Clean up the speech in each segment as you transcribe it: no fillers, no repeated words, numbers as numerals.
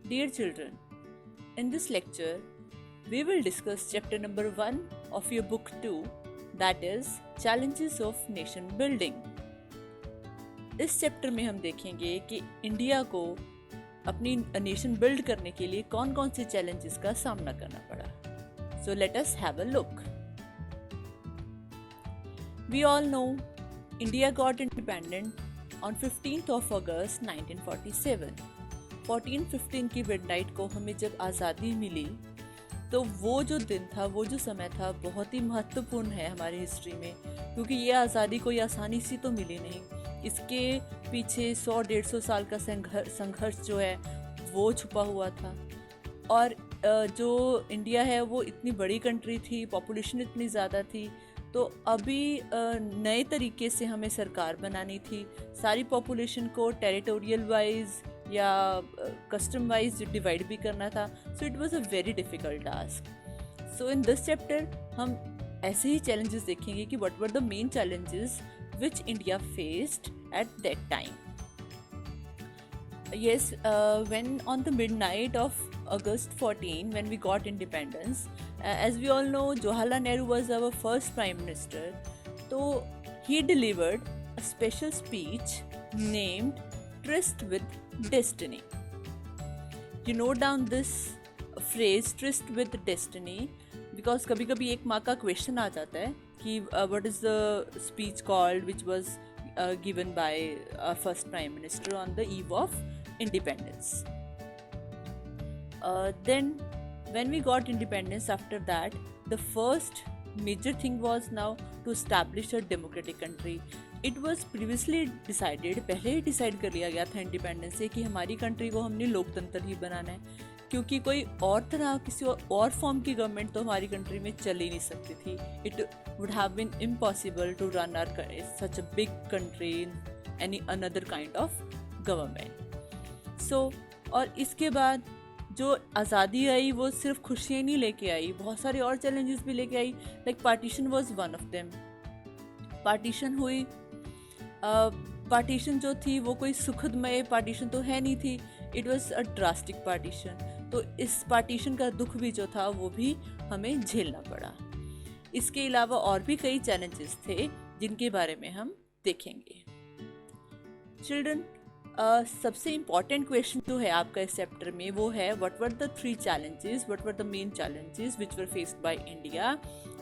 Dear children, in this lecture, we will discuss chapter number 1 of your book 2, that is Challenges of Nation Building. इस chapter में हम देखेंगे कि India को अपनी नेशन बिल्ड करने के लिए कौन कौन से चैलेंजेस का सामना करना पड़ा. So let us have a look. We all know India got independent on 15th of August 1947. 14-15 की मिडनाइट को हमें जब आज़ादी मिली तो वो जो दिन था, वो जो समय था, बहुत ही महत्वपूर्ण है हमारी हिस्ट्री में, क्योंकि ये आज़ादी कोई आसानी से तो मिली नहीं. इसके पीछे 100-150 साल का संघर्ष जो है वो छुपा हुआ था. और जो इंडिया है वो इतनी बड़ी कंट्री थी, पॉपुलेशन इतनी ज़्यादा थी, तो अभी नए तरीके से हमें सरकार बनानी थी. सारी पॉपुलेशन को टेरिटोरियल वाइज या कस्टम वाइज डिवाइड भी करना था. So it was a very difficult task. So in this chapter हम ऐसे ही चैलेंजेस देखेंगे कि what were the main challenges which India faced at that time. Yes, when on the midnight of August 14, when we got independence, as we all know, Jawaharlal Nehru was our first Prime Minister. So he delivered a special speech named Tryst with Destiny. You note down this phrase, Tryst with Destiny, because कभी कभी एक माँ का question आ जाता है कि what is the speech called which was given by our first Prime Minister on the eve of independence. Then when we got independence, after that the first major thing was now to establish a democratic country. It was previously decided, पहले ही decide कर लिया गया था independence से कि हमारी country को हमने लोकतंत्र ही बनाना है, क्योंकि कोई और तरह किसी और फॉर्म की गवर्नमेंट तो हमारी कंट्री में चल ही नहीं सकती थी. It would have been impossible to run our such a big country in any another kind of government. So और इसके बाद जो आज़ादी आई वो सिर्फ खुशियाँ नहीं लेके आई, बहुत सारे और चैलेंजेस भी लेके आई. Like partition was one of them. Partition हुई. पार्टीशन जो थी वो कोई सुखदमय पार्टीशन तो है नहीं थी. It was a drastic partition. तो इस पार्टीशन का दुख भी जो था वो भी हमें झेलना पड़ा. इसके अलावा और भी कई चैलेंजेस थे जिनके बारे में हम देखेंगे. चिल्ड्रन, सबसे इम्पॉर्टेंट क्वेश्चन जो है आपका इस चैप्टर में वो है what were the 3 challenges, what were the main challenges which were faced by India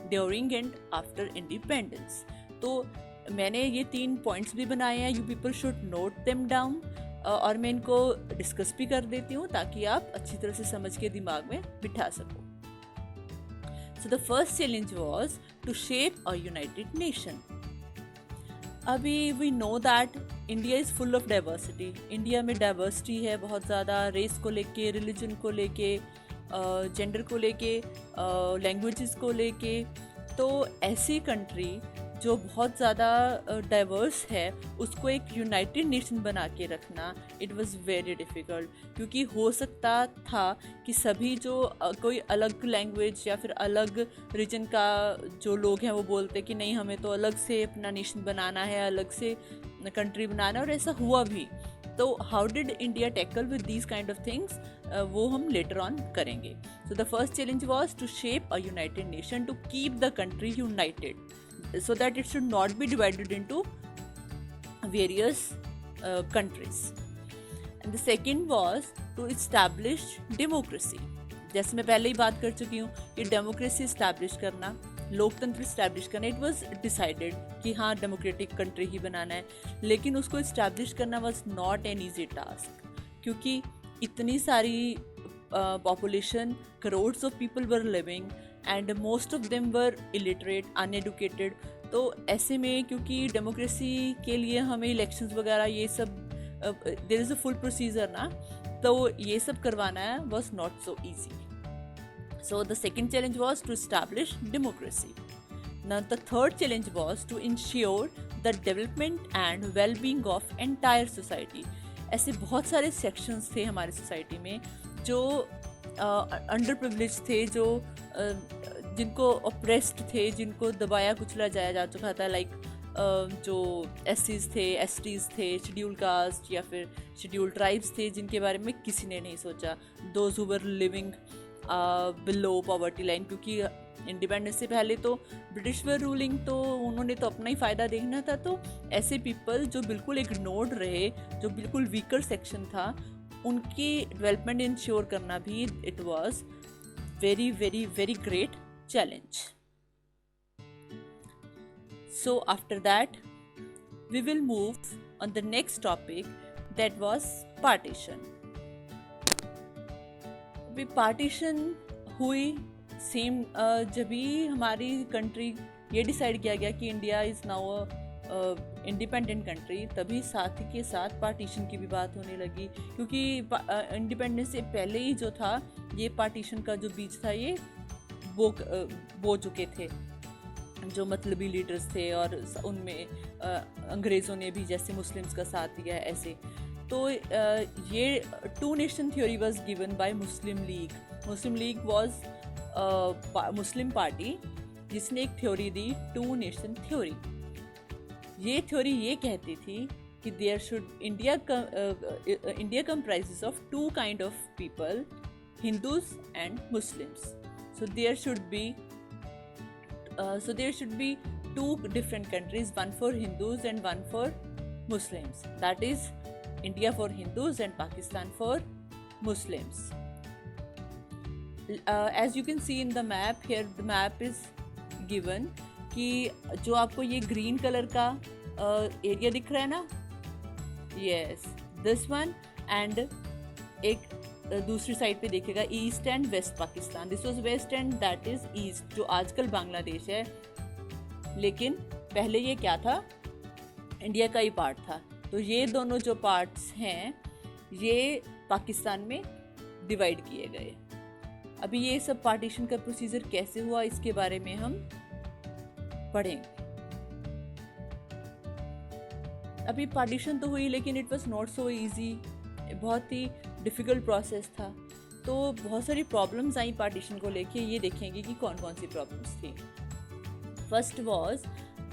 during and after independence. तो मैंने ये 3 पॉइंट्स भी बनाए हैं. You people should note them down और मैं इनको डिस्कस भी कर देती हूँ ताकि आप अच्छी तरह से समझ के दिमाग में बिठा सको. So the first challenge was to shape a united nation. अभी we know that India is full of diversity. India में डाइवर्सिटी है बहुत ज़्यादा, रेस को लेके, रिलीजन को लेके, जेंडर को लेके, लैंग्वेजेस को लेके. तो ऐसी कंट्री जो बहुत ज़्यादा डाइवर्स है उसको एक यूनाइटेड नेशन बना के रखना, इट वाज वेरी डिफ़िकल्ट. क्योंकि हो सकता था कि सभी जो कोई अलग लैंग्वेज या फिर अलग रीजन का जो लोग हैं वो बोलते कि नहीं हमें तो अलग से अपना नेशन बनाना है, अलग से कंट्री बनाना है, और ऐसा हुआ भी. तो how did India tackle with these kind of things, वो हम लेटर ऑन करेंगे. So the first challenge was to shape a united nation, to keep the country united so that it should not be divided into various countries. And the second was to establish democracy. जैसे मैं पहले ही बात कर चुकी हूँ कि democracy establish करना, लोकतंत्र इस्टेब्लिश करना, इट वाज डिसाइडेड कि हाँ डेमोक्रेटिक कंट्री ही बनाना है. लेकिन उसको इस्टेब्लिश करना was not an easy task, क्योंकि इतनी सारी population, crores of people were living and most of them were illiterate, uneducated. तो ऐसे में क्योंकि डेमोक्रेसी के लिए हमें इलेक्शंस वगैरह ये सब there is a full procedure ना, तो ये सब करवाना है was not so easy. So the second challenge was to establish democracy. Now the third challenge was to ensure the development and well-being of entire society. ऐसे बहुत सारे sections थे हमारी सोसाइटी में जो अंडर प्रिविलेज थे, जो जिनको ऑप्रेस्ड थे, जिनको दबाया कुचला जाया जा चुका था. लाइक जो एससीज थे, एसटीज थे, शेड्यूल कास्ट या फिर शेड्यूल ट्राइब्स थे, जिनके बारे में किसी ने नहीं सोचा। Those who were living below poverty line, क्योंकि इंडिपेंडेंस से पहले तो ब्रिटिश वर रूलिंग, तो उन्होंने तो अपना ही फ़ायदा देखना था। तो ऐसे पीपल जो बिल्कुल इग्नोर्ड रहे, जो बिल्कुल वीकर सेक्शन था, उनकी डेवलपमेंट इंश्योर करना भी it was very very very great challenge. So after that we will move on the next topic, that was partition. अभी पार्टीशन हुई सेम जब भी हमारी कंट्री ये डिसाइड किया गया कि India is now independent country, तभी साथ ही के साथ पार्टीशन की भी बात होने लगी, क्योंकि इंडिपेंडेंस से पहले ही जो था ये पार्टीशन का जो बीज था ये बो चुके थे जो मतलबी लीडर्स थे, और उनमें अंग्रेज़ों ने भी जैसे मुस्लिम्स का साथ दिया ऐसे। तो ये two nation theory was given by Muslim League. Muslim League was Muslim party जिसने एक थ्योरी दी, टू नेशन थ्योरी। ये थ्योरी ये कहती थी कि there should India comprises of two kind of people, Hindus and Muslims. So there should be two different countries, one for Hindus and one for Muslims. That is India for Hindus and Pakistan for Muslims. As you can see in the map here, the map is given कि जो आपको ये green colour का area दिख रहा है ना, yes, this one, and एक दूसरी साइड पे देखिएगा east and west Pakistan. This was west and that is east, जो आजकल बांग्लादेश है, लेकिन पहले ये क्या था, इंडिया का ही पार्ट था। तो ये दोनों जो पार्ट्स हैं ये पाकिस्तान में डिवाइड किए गए। अभी ये सब पार्टीशन का प्रोसीजर कैसे हुआ इसके बारे में हम पढ़ेंगे। अभी पार्टीशन तो हुई, लेकिन it was not so easy, बहुत ही डिफ़िकल्ट प्रोसेस था। तो बहुत सारी प्रॉब्लम्स आई पार्टीशन को लेके, ये देखेंगे कि कौन कौन सी प्रॉब्लम्स थी। First was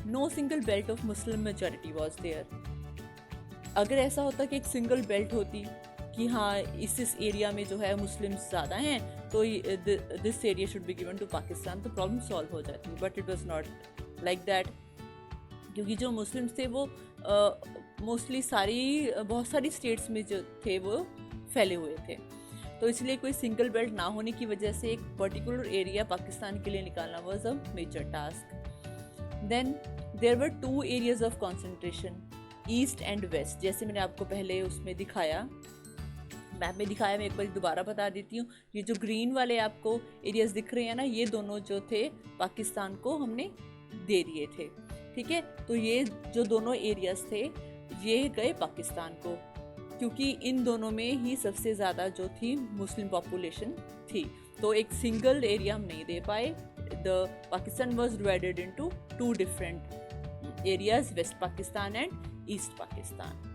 no single belt of Muslim majority was there. अगर ऐसा होता कि एक सिंगल बेल्ट होती कि हाँ इस एरिया में जो है मुस्लिम्स ज़्यादा हैं तो this area should be given to Pakistan, तो प्रॉब्लम सॉल्व हो जाती। But it was not like that, क्योंकि जो मुस्लिम्स थे वो मोस्टली बहुत सारी स्टेट्स में जो थे वो फैले हुए थे। तो इसलिए कोई सिंगल बेल्ट ना होने की वजह से एक पर्टिकुलर एरिया पाकिस्तान के लिए निकालना was a major task. Then there were two areas of concentration, east and west. जैसे मैंने आपको पहले उसमें दिखाया, मैप में दिखाया, मैं एक बार दोबारा बता देती हूँ। ये जो ग्रीन वाले आपको एरियाज दिख रहे हैं ना, ये दोनों जो थे पाकिस्तान को हमने दे दिए थे, ठीक है। तो ये जो दोनों एरियाज थे ये गए पाकिस्तान को, क्योंकि इन दोनों में ही सबसे ज़्यादा जो थी मुस्लिम पॉपुलेशन थी। तो एक सिंगल एरिया हम नहीं दे पाए। The Pakistan was divided into two different areas, west Pakistan and east Pakistan.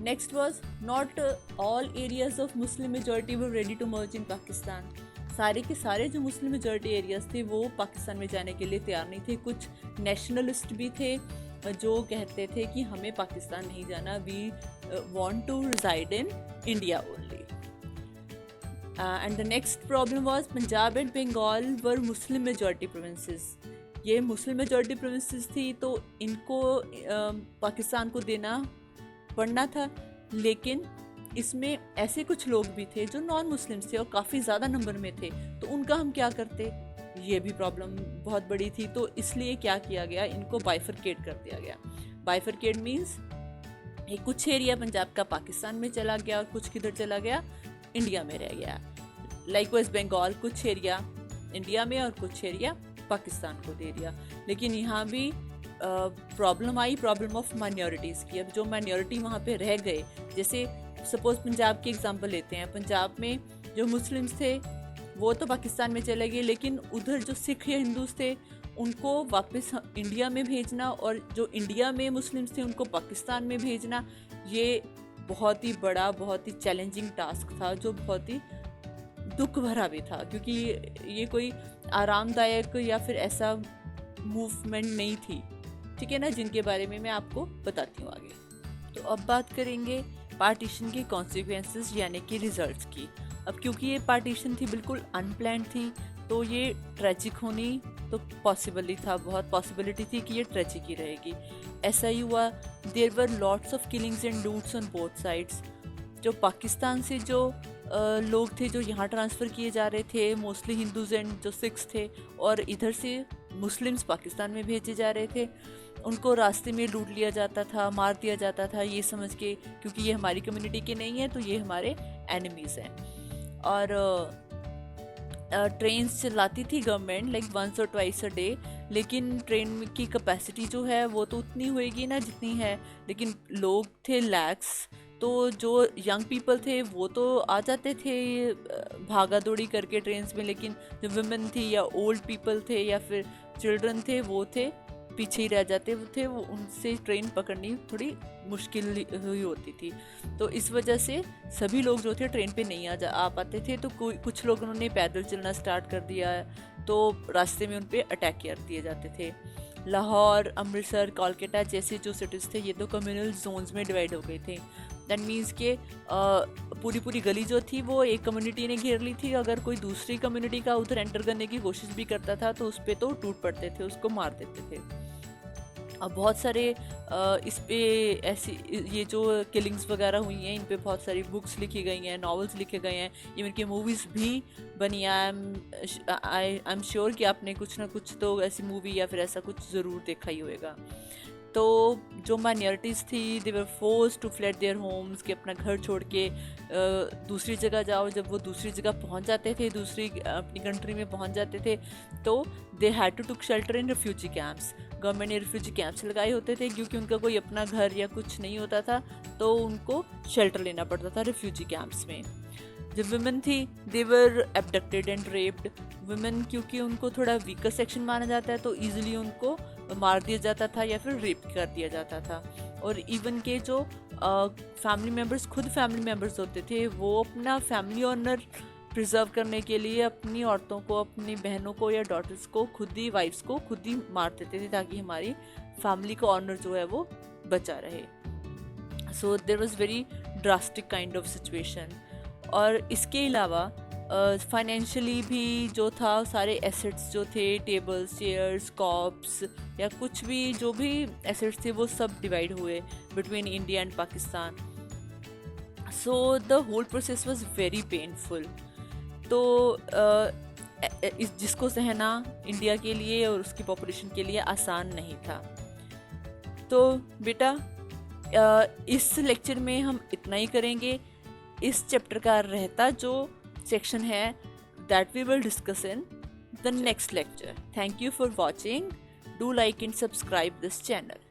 Next was not all areas of Muslim majority were ready to merge in Pakistan. सारे के सारे जो मुस्लिम मेजॉरिटी एरियाज थे वो पाकिस्तान में जाने के लिए तैयार नहीं थे। कुछ नेशनलिस्ट भी थे जो कहते थे कि हमें पाकिस्तान नहीं जाना, we want to reside in India only. And the next problem was Punjab and Bengal were Muslim majority provinces. ये मुस्लिम मेजॉरिटी प्रोविंसेस थी तो इनको पाकिस्तान को देना पड़ना था, लेकिन इसमें ऐसे कुछ लोग भी थे जो नॉन मुस्लिम्स थे और काफ़ी ज़्यादा नंबर में थे, तो उनका हम क्या करते, ये भी प्रॉब्लम बहुत बड़ी थी। तो इसलिए क्या किया गया, इनको बाइफरकेट कर दिया गया। बाइफरकेट मीन्स एक कुछ एरिया पंजाब का पाकिस्तान में चला गया और कुछ किधर चला गया, इंडिया में रह गया। लाइकवाइज बंगाल कुछ एरिया इंडिया में और कुछ एरिया पाकिस्तान को दे दिया। लेकिन यहाँ भी problem I, problem of minorities की। अब जो माइनॉरिटी वहाँ पे रह गए, जैसे सपोज पंजाब की एग्जांपल लेते हैं, पंजाब में जो मुस्लिम्स थे वो तो पाकिस्तान में चले गए, लेकिन उधर जो सिख या हिंदूज थे उनको वापस इंडिया में भेजना, और जो इंडिया में मुस्लिम्स थे उनको पाकिस्तान में भेजना, ये बहुत ही बड़ा, बहुत ही चैलेंजिंग टास्क था, जो बहुत ही दुख भरा भी था, क्योंकि ये कोई आरामदायक या फिर ऐसा मूवमेंट नहीं थी, ठीक है ना, जिनके बारे में मैं आपको बताती हूँ आगे। तो अब बात करेंगे पार्टीशन के कॉन्सिक्वेंसेस यानी कि रिजल्ट्स की। अब क्योंकि ये पार्टीशन थी बिल्कुल अनप्लान्ड थी, तो ये ट्रेजिक होनी तो पॉसिबल ही था, बहुत पॉसिबिलिटी थी कि ये ट्रेजिक ही रहेगी। ऐसा ही हुआ। There were lots of killings and loots on both sides. जो पाकिस्तान से जो लोग थे जो यहाँ ट्रांसफ़र किए जा रहे थे, मोस्टली हिंदूज एंड जो सिख्स थे, और इधर से मुस्लिम्स पाकिस्तान में भेजे जा रहे थे, उनको रास्ते में लूट लिया जाता था, मार दिया जाता था, ये समझ के क्योंकि ये हमारी कम्युनिटी के नहीं है तो ये हमारे एनिमीज़ हैं। और ट्रेन्स चलाती थी गवर्नमेंट लाइक वंस और ट्वाइस अ डे, लेकिन ट्रेन की कैपेसिटी जो है वो तो उतनी होएगी ना जितनी है, लेकिन लोग थे लैक्स। तो जो यंग पीपल थे वो तो आ जाते थे भागा दौड़ी करके ट्रेन्स में, लेकिन जो वुमेन थी या ओल्ड पीपल थे या फिर चिल्ड्रन थे वो थे पीछे ही रह जाते थे, वो उनसे ट्रेन पकड़नी थोड़ी मुश्किल हुई होती थी। तो इस वजह से सभी लोग जो थे ट्रेन पे नहीं आ पाते थे। तो कुछ लोग उन्होंने पैदल चलना स्टार्ट कर दिया, तो रास्ते में उन पे अटैक कर दिए जाते थे। लाहौर, अमृतसर, कोलकाता जैसे जो सिटीज़ थे ये तो कम्युनल जोन्स में डिवाइड हो गए थे। दैट मीन्स के पूरी गली जो थी वो एक कम्युनिटी ने घेर ली थी। अगर कोई दूसरी कम्युनिटी का उधर एंटर करने की कोशिश भी करता था तो उस पर तो टूट पड़ते थे, उसको मार देते थे। अब बहुत सारे इस पे ऐसी ये जो किलिंग्स वगैरह हुई हैं इन पे बहुत सारी बुक्स लिखी गई हैं, नॉवेल्स लिखे गए हैं, इवन की मूवीज़ भी बनी है। आई एम श्योर कि आपने कुछ ना कुछ तो ऐसी मूवी या फिर ऐसा कुछ ज़रूर देखा ही होएगा। तो जो माइनॉरिटीज़ थी they were forced to fled their homes, कि अपना घर छोड़ के दूसरी जगह जाओ। जब वो दूसरी जगह पहुंच जाते थे, दूसरी अपनी कंट्री में पहुंच जाते थे, तो they had to took shelter in refugee camps. Government ने रिफ्यूजी कैंप्स लगाए होते थे क्योंकि उनका कोई अपना घर या कुछ नहीं होता था, तो उनको शेल्टर लेना पड़ता था रिफ्यूजी कैंप्स में। जब वुमेन थी they were एब्डक्टेड and raped. Women क्योंकि उनको थोड़ा वीकर सेक्शन माना जाता है तो ईजिली उनको मार दिया जाता था या फिर रेप कर दिया जाता था। और इवन के जो फैमिली मेम्बर्स, खुद फैमिली मेम्बर्स होते थे, वो अपना फैमिली ऑनर प्रिजर्व करने के लिए अपनी औरतों को, अपनी बहनों को या डॉटर्स को खुद ही, वाइफ्स को खुद ही मार देते थे ताकि हमारी फैमिली का ऑनर जो है वो बचा रहे। So there was very drastic kind of situation. और इसके अलावा फाइनेंशियली भी जो था, सारे एसेट्स जो थे, टेबल्स, चेयर्स, कॉप्स या कुछ भी जो भी एसेट्स थे वो सब डिवाइड हुए between India and Pakistan. So the whole process was very painful. तो जिसको सहना इंडिया के लिए और उसकी पॉपुलेशन के लिए आसान नहीं था। तो बेटा इस लेक्चर में हम इतना ही करेंगे। इस चैप्टर का रहता जो सेक्शन है that we will discuss in the next lecture. Thank you for watching. Do like and subscribe this channel.